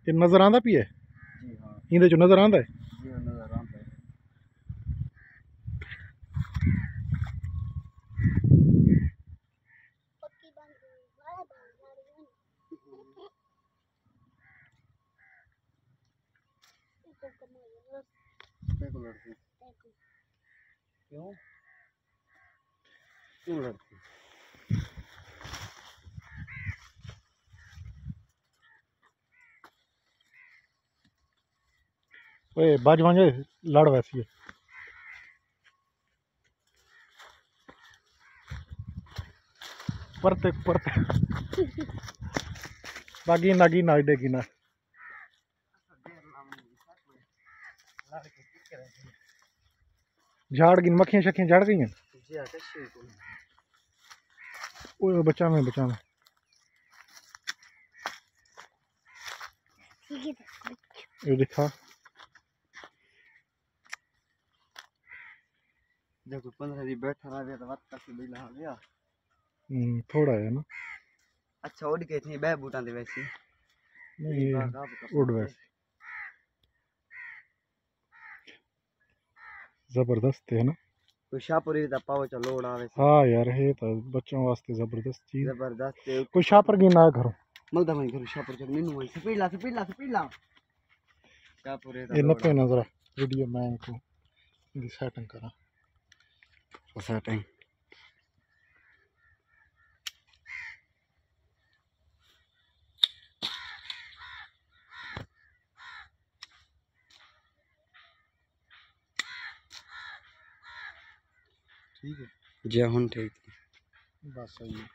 ये नज़र आंदा भी है जी हाँ इंदे चो नज़र आंदा है जी नज़र आता है क्यों क्यों लड़ती ओए बाज वांगे लड़ वैसी है परते परते बागी नागी नागी ना झाड़ गिन मक्खियाँ शक्खियाँ झाड़ गई हैं ओए बचा में ये दिखा देखो 15 दिन बैठा रहा तो बात करके बिला हो गया थोड़ा है ना अच्छा उड़ के थे बह बूटा दे वैसी नहीं उड़ वैसे जबरदस्त है ना कोई शाहपुरी दा पाओ चलो उड़ा वैसे हाँ यार है तो बच्चों वास्ते जबरदस्त चीज जबरदस्त कोई शापर गिन आया घरों मलदा मैं घर शाहपुर चल मीनू भाई सपीला शाहपुरी दा ये लोड़ा नपे नजर वीडियो मैं को सेटिंग करा सेटिंग ठीक है जी हुन ठीक बस सही है